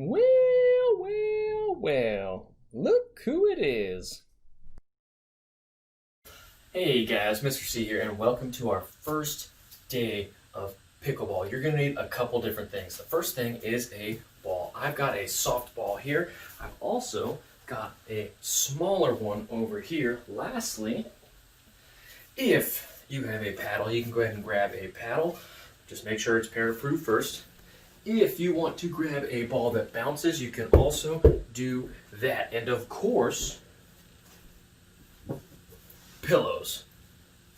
Well, well, well. Look who it is. Hey guys, Mr. C here, and welcome to our first day of pickleball. You're going to need a couple different things. The first thing is a ball. I've got a soft ball here. I've also got a smaller one over here. Lastly, if you have a paddle, you can go ahead and grab a paddle. Just make sure it's parrot-proof first. If you want to grab a ball that bounces, you can also do that. And of course, pillows.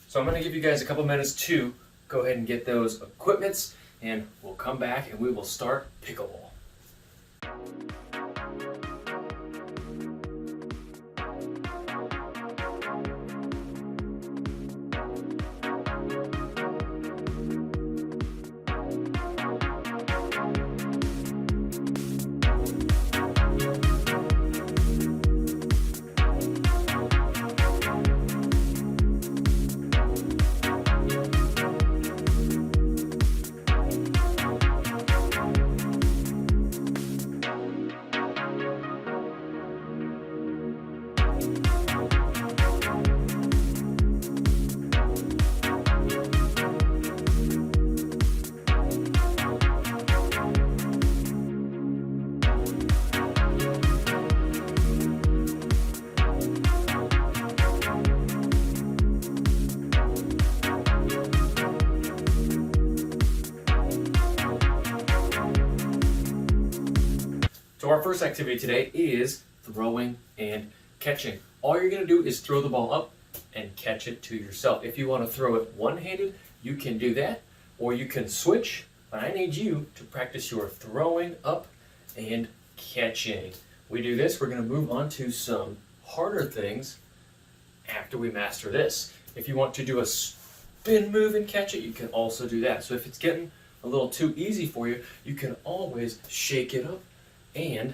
So I'm going to give you guys a couple minutes to go ahead and get those equipments, and we'll come back and we will start pickleball. So our first activity today is throwing and catching. All you're going to do is throw the ball up and catch it to yourself. If you want to throw it one-handed, you can do that, or you can switch, but I need you to practice your throwing up and catching. We do this, we're going to move on to some harder things after we master this. If you want to do a spin move and catch it, you can also do that. So if it's getting a little too easy for you, you can always shake it up and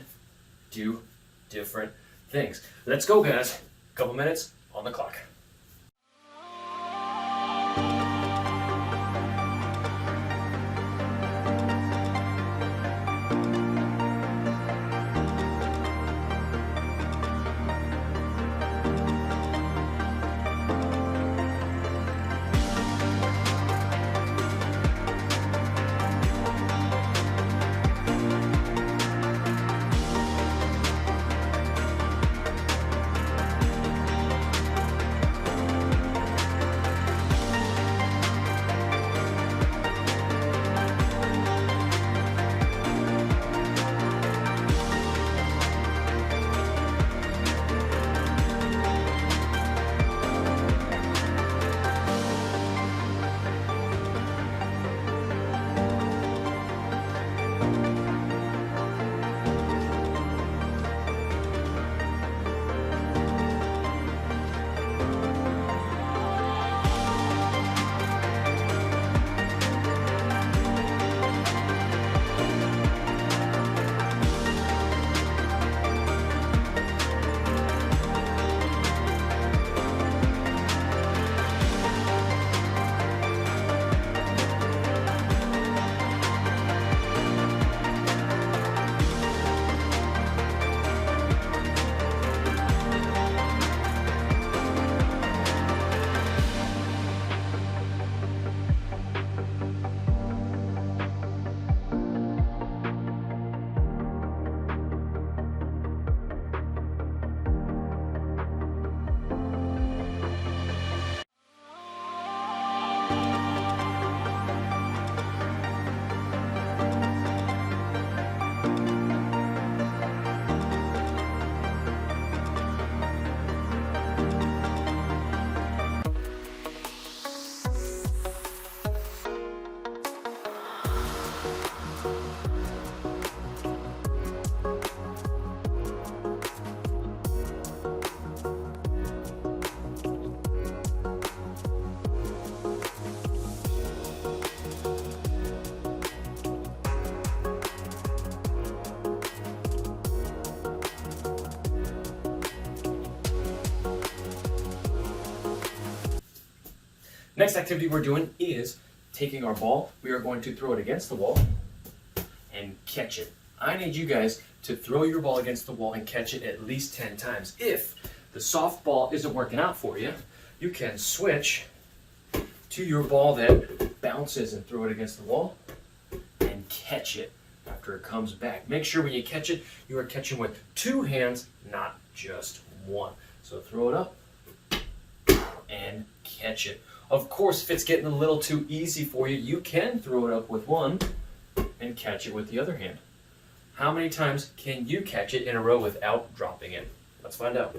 do different things. Let's go, guys. Couple minutes on the clock. Next activity we're doing is taking our ball. We are going to throw it against the wall and catch it. I need you guys to throw your ball against the wall and catch it at least 10 times. If the softball isn't working out for you, you can switch to your ball that bounces and throw it against the wall and catch it after it comes back. Make sure when you catch it, you are catching with 2 hands, not just 1. So throw it up and catch it. Of course, if it's getting a little too easy for you, you can throw it up with 1 and catch it with the other hand. How many times can you catch it in a row without dropping it? Let's find out.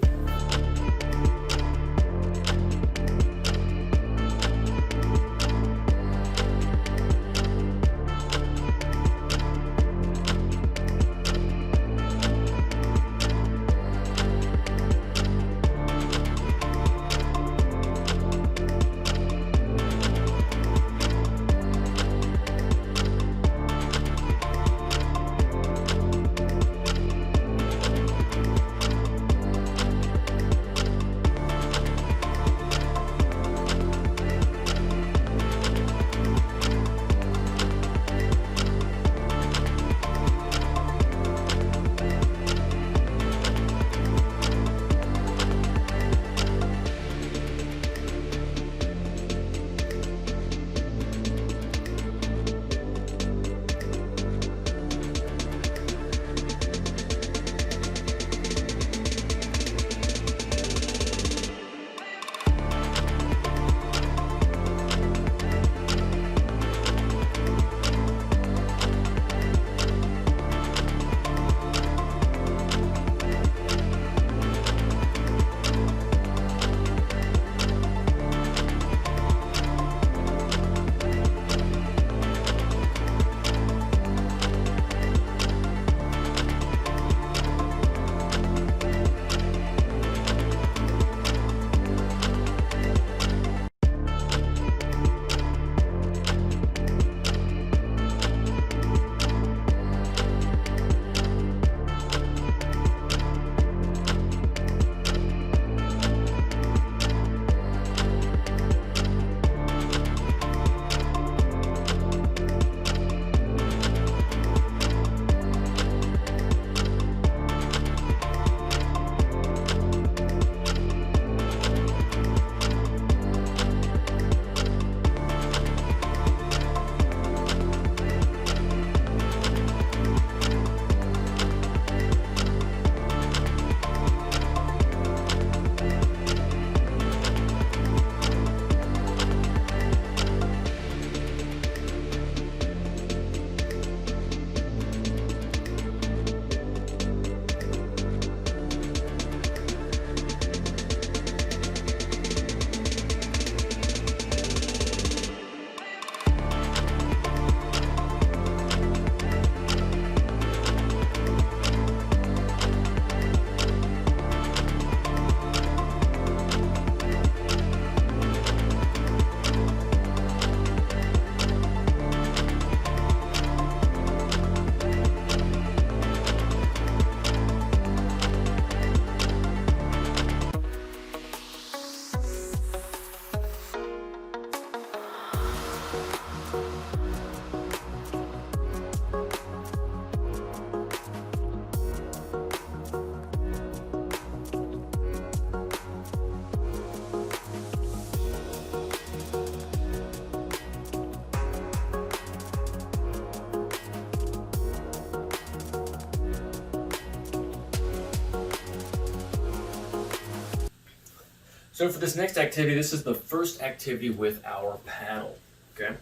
So for this next activity, this is the first activity with our paddle, okay?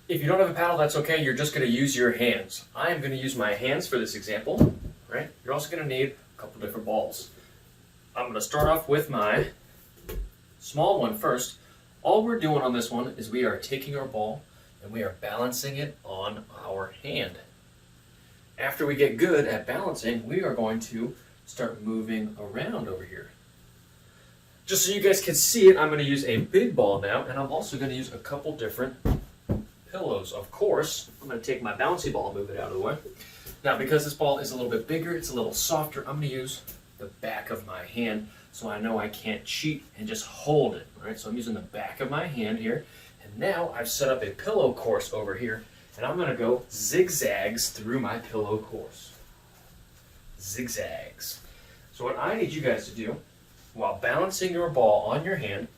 If you don't have a paddle, that's okay. You're just going to use your hands. I am going to use my hands for this example, right? You're also going to need a couple different balls. I'm going to start off with my small one first. All we're doing on this one is we are taking our ball and we are balancing it on our hand. After we get good at balancing, we are going to start moving around over here. Just so you guys can see it, I'm going to use a big ball now, and I'm also going to use a couple different pillows. Of course, I'm going to take my bouncy ball and move it out of the way. Now, because this ball is a little bit bigger, it's a little softer, I'm going to use the back of my hand so I know I can't cheat and just hold it. All right, so I'm using the back of my hand here, and now I've set up a pillow course over here, And I'm going to go zigzags through my pillow course. Zigzags. So what I need you guys to do, while balancing your ball on your hand,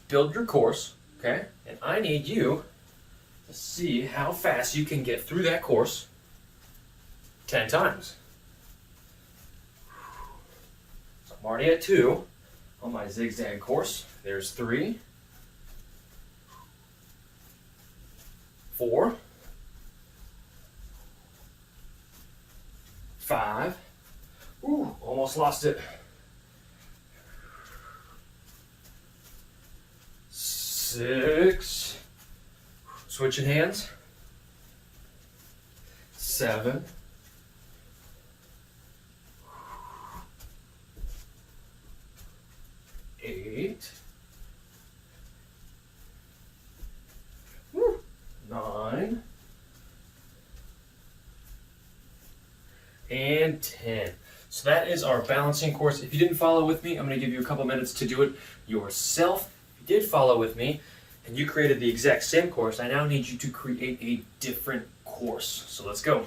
build your course, okay? And I need you to see how fast you can get through that course 10 times. So I'm already at 2 on my zigzag course. There's 3, 4, 5. Ooh, almost lost it. 6. Switching hands. 7. 8. 9. And 10. So that is our balancing course. If you didn't follow with me, I'm going to give you a couple minutes to do it yourself. If you did follow with me and you created the exact same course, I now need you to create a different course. So let's go.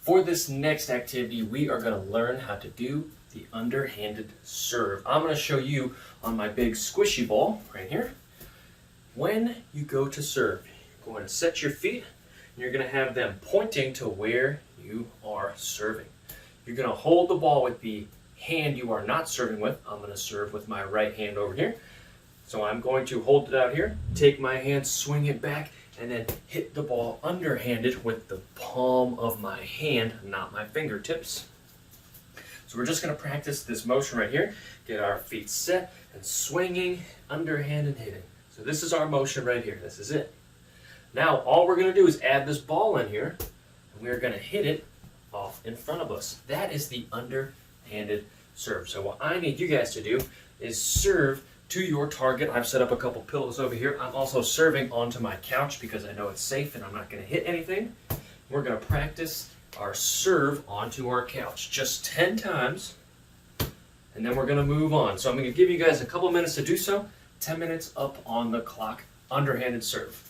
For this next activity, we are going to learn how to do the underhanded serve. I'm going to show you on my big squishy ball right here. when you go to serve, you're going to set your feet and you're going to have them pointing to where you are serving. You're going to hold the ball with the hand you are not serving with. I'm going to serve with my right hand over here. So I'm going to hold it out here, take my hand, swing it back, and then hit the ball underhanded with the palm of my hand, not my fingertips. So we're just going to practice this motion right here. Get our feet set and swinging, underhanded hitting. So this is our motion right here. This is it. Now all we're going to do is add this ball in here, and we're going to hit it off in front of us. That is the underhanded serve. So what I need you guys to do is serve to your target. I've set up a couple pillows over here. I'm also serving onto my couch because I know it's safe and I'm not going to hit anything. We're going to practice our serve onto our couch just 10 times, and then we're going to move on. So I'm going to give you guys a couple minutes to do so. 10 minutes up on the clock. Underhanded serve.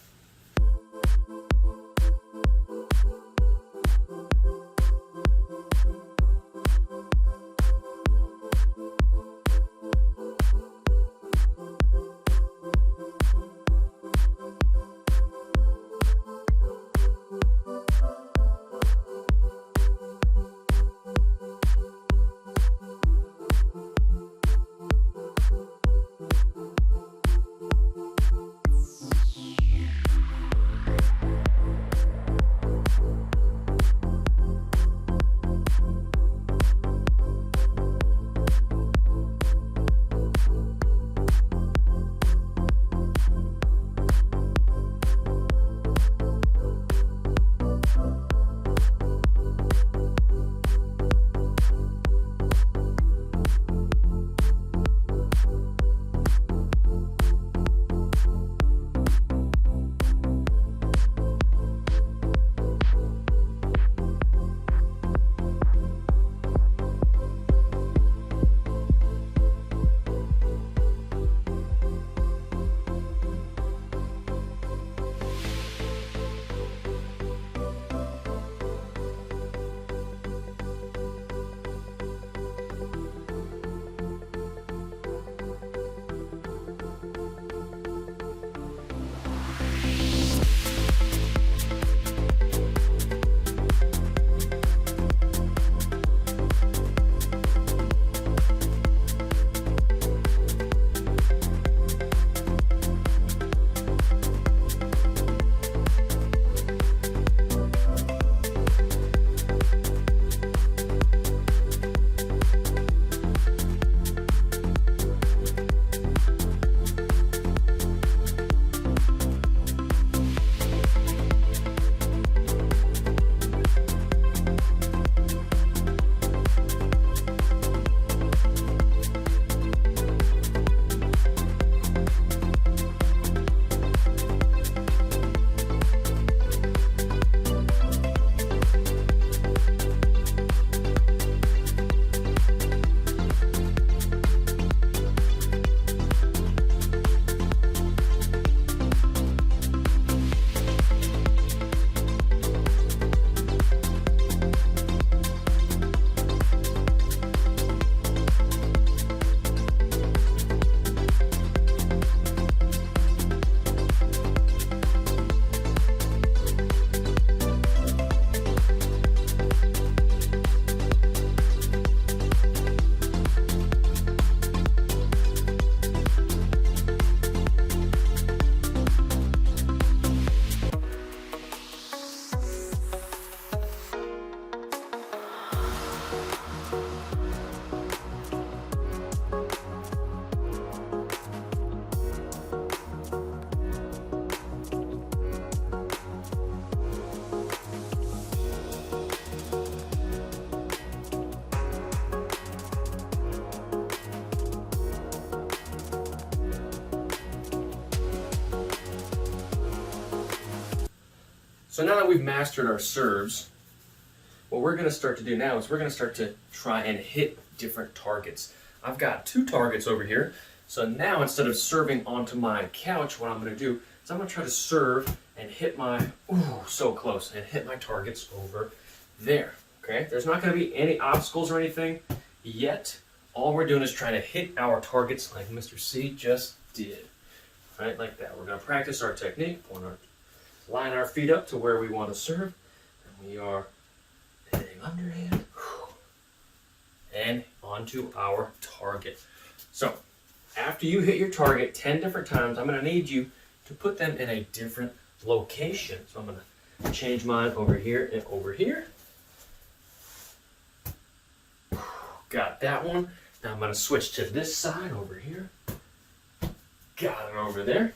So now that we've mastered our serves, what we're going to start to do now is we're going to start to try and hit different targets. I've got 2 targets over here. So now instead of serving onto my couch, what I'm going to do is I'm going to try to serve and hit my, so close, and hit my targets over there. Okay, there's not going to be any obstacles or anything yet. All we're doing is trying to hit our targets like Mr. C just did. right, like that. We're going to practice our technique. We're going to line our feet up to where we want to serve. And we are hitting underhand and onto our target. So after you hit your target 10 different times, I'm going to need you to put them in a different location. So I'm going to change mine over here and over here. Got that one. Now I'm going to switch to this side over here. Got it over there.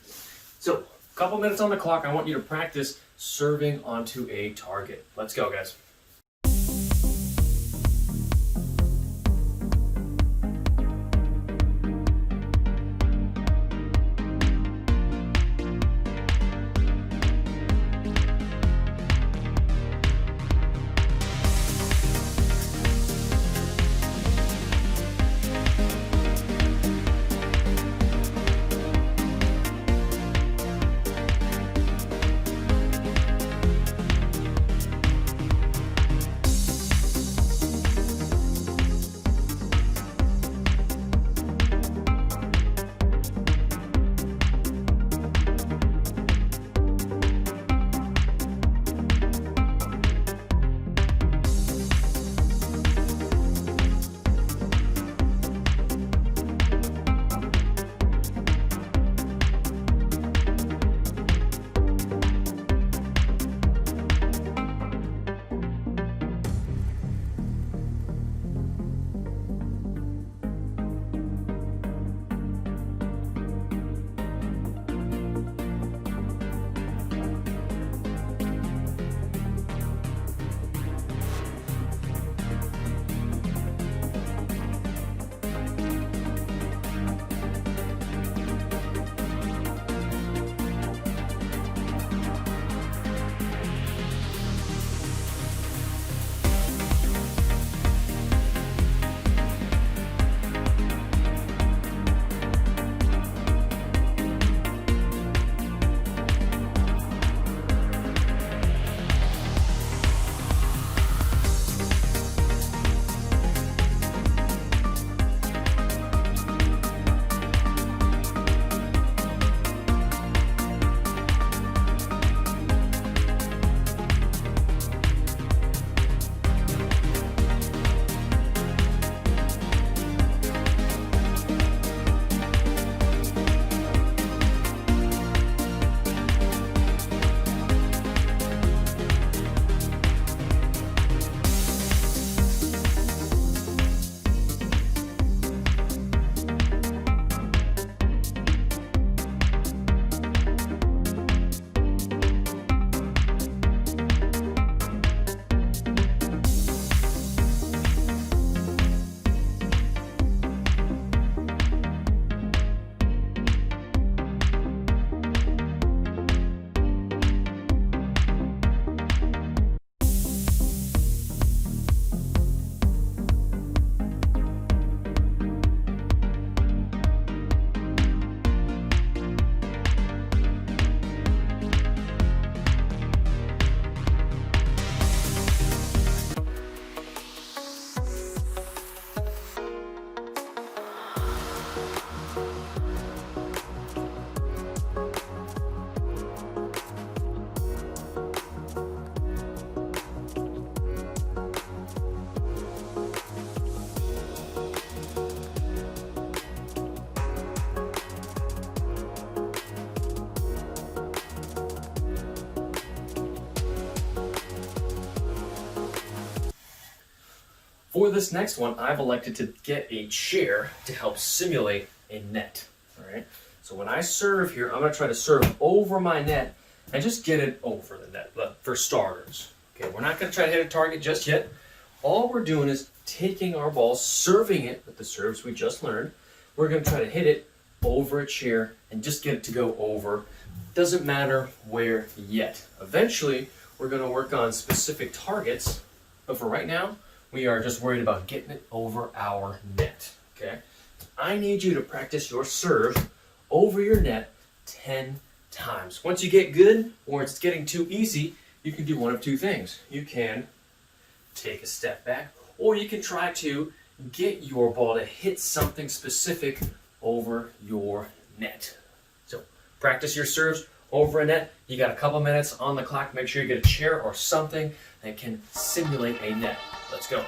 So a couple minutes on the clock. I want you to practice serving onto a target. Let's go, guys. For this next one, I've elected to get a chair to help simulate a net. All right. So when I serve here, I'm going to try to serve over my net and just get it over the net for starters. Okay, we're not going to try to hit a target just yet. All we're doing is taking our ball, serving it with the serves we just learned. We're going to try to hit it over a chair and just get it to go over. Doesn't matter where yet. Eventually, we're going to work on specific targets, but for right now, we are just worried about getting it over our net, okay? I need you to practice your serve over your net 10 times. Once you get good, or it's getting too easy, you can do one of two things. You can take a step back, or you can try to get your ball to hit something specific over your net. So Practice your serves over a net. You got a couple minutes on the clock. Make sure you get a chair or something that can simulate a net. Let's go.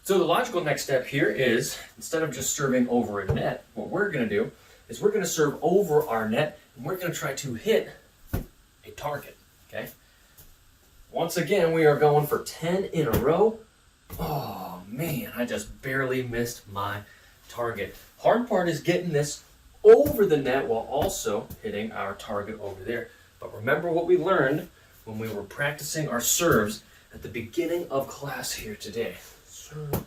So the logical next step here is, instead of just serving over a net, what we're going to do is we're going to serve over our net, and we're going to try to hit a target, okay? Once again, we are going for 10 in a row. Oh man, I just barely missed my target. Hard part is getting this over the net while also hitting our target over there. But remember what we learned when we were practicing our serves at the beginning of class here today. Serve.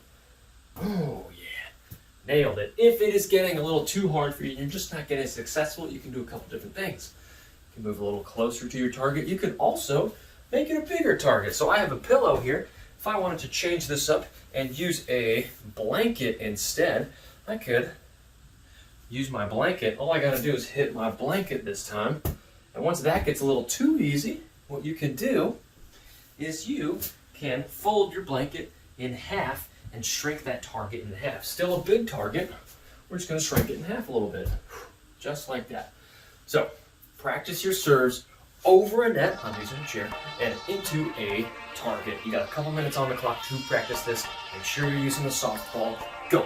Oh yeah, nailed it. If it is getting a little too hard for you, you're just not getting successful, you can do a couple different things. You can move a little closer to your target. You can also make it a bigger target. So I have a pillow here. If I wanted to change this up and use a blanket instead, I could use my blanket. All I gotta do is hit my blanket this time. And once that gets a little too easy, what you can do is you can fold your blanket in half and shrink that target in half. Still a big target. We're just gonna shrink it in half a little bit. Just like that. So, practice your serves over a net, I'm using a chair, and into a target. You got a couple minutes on the clock to practice this. Make sure you're using the softball. Go.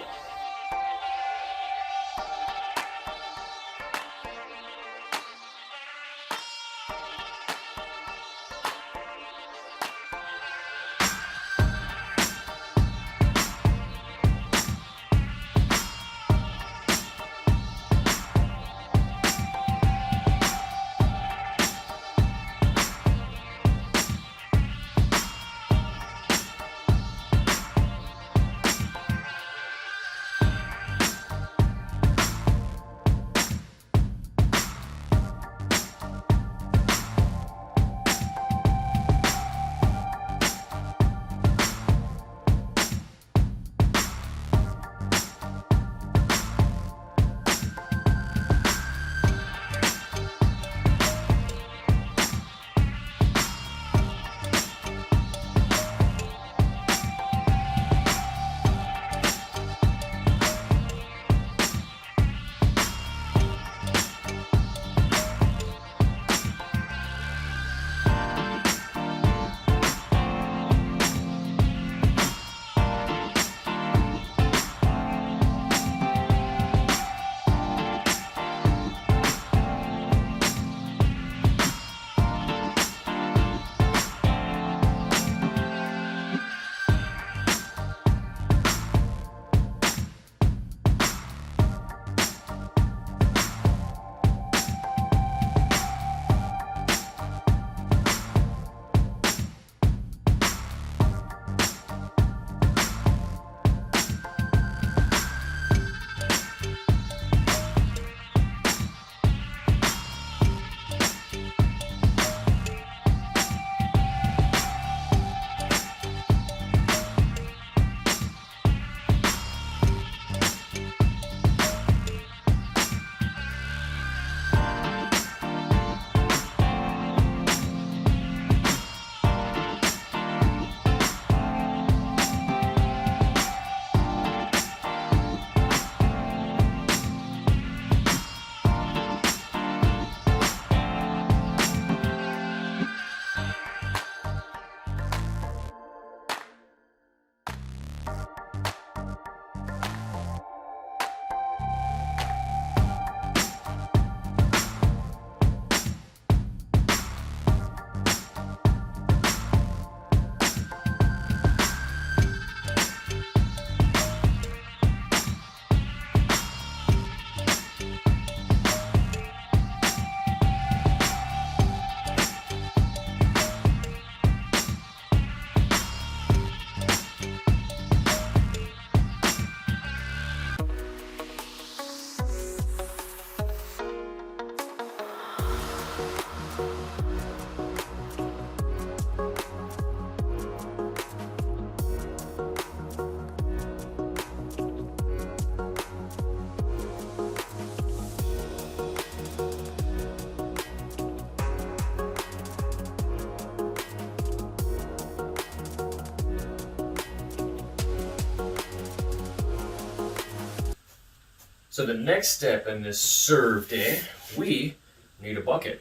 So the next step in this serve day, we need a bucket.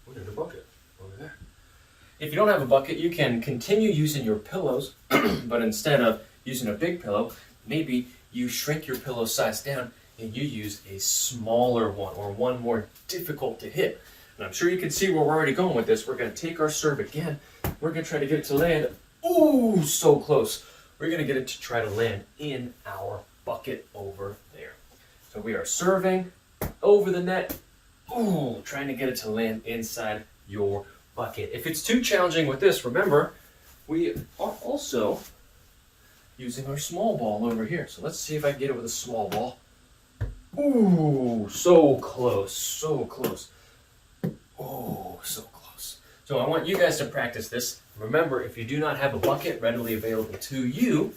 We need a bucket over there. If you don't have a bucket, you can continue using your pillows, but instead of using a big pillow, maybe you shrink your pillow size down and you use a smaller one or one more difficult to hit. And I'm sure you can see where we're already going with this. We're going to take our serve again. We're going to try to get it to land. Ooh, so close. We're going to get it to try to land in our bucket over there. So we are serving over the net. Ooh, trying to get it to land inside your bucket. If it's too challenging with this, remember, we are also using our small ball over here. So let's see if I can get it with a small ball. Ooh, so close, so close. Oh, so close. So I want you guys to practice this. Remember, if you do not have a bucket readily available to you,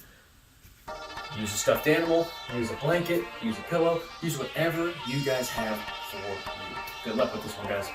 use a stuffed animal, use a blanket, use a pillow, use whatever you guys have for you. Good luck with this one, guys.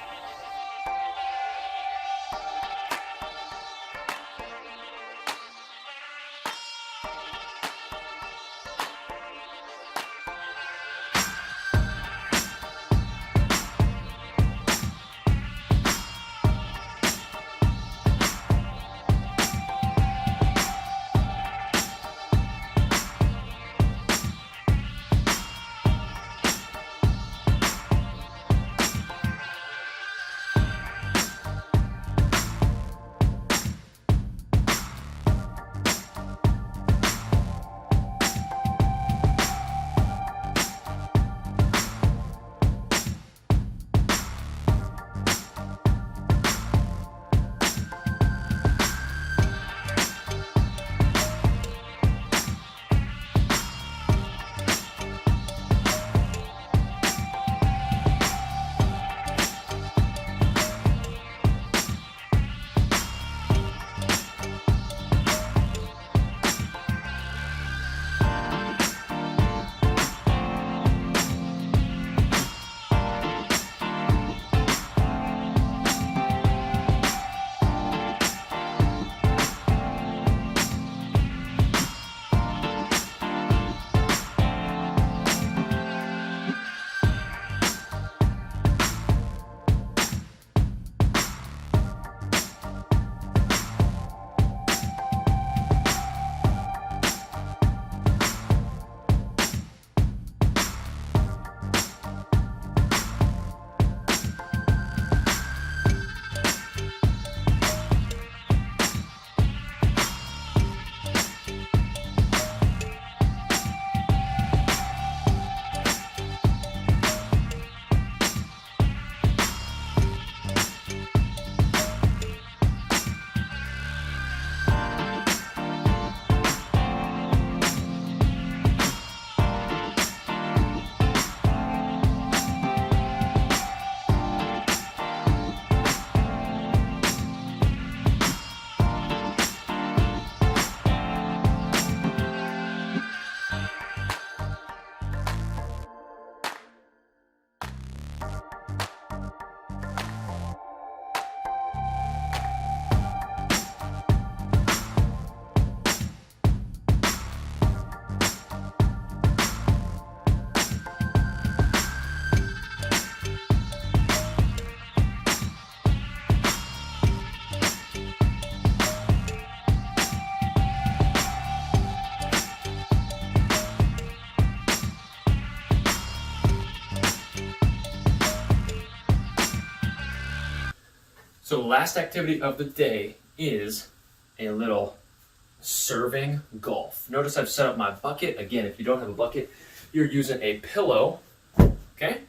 So the last activity of the day is a little serving golf. Notice I've set up my bucket. Again, if you don't have a bucket, you're using a pillow, okay?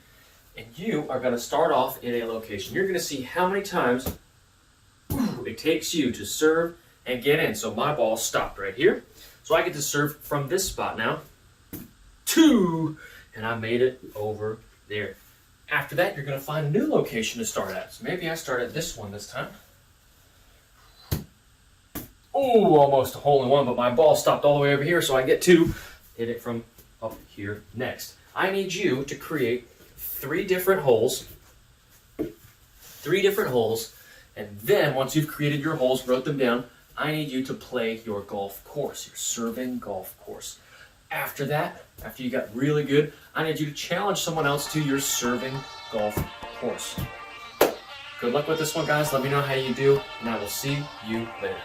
And you are going to start off in a location. You're going to see how many times it takes you to serve and get in. So my ball stopped right here. So I get to serve from this spot now. 2, and I made it over there. After that, you're going to find a new location to start at. So maybe I start at this one this time. Oh, almost a hole in one, but my ball stopped all the way over here, so I get to hit it from up here next. I need you to create 3 different holes. 3 different holes, and then once you've created your holes, wrote them down, I need you to play your golf course, your serving golf course. After that, after you got really good, I need you to challenge someone else to your serving golf course. Good luck with this one, guys. Let me know how you do, and I will see you later.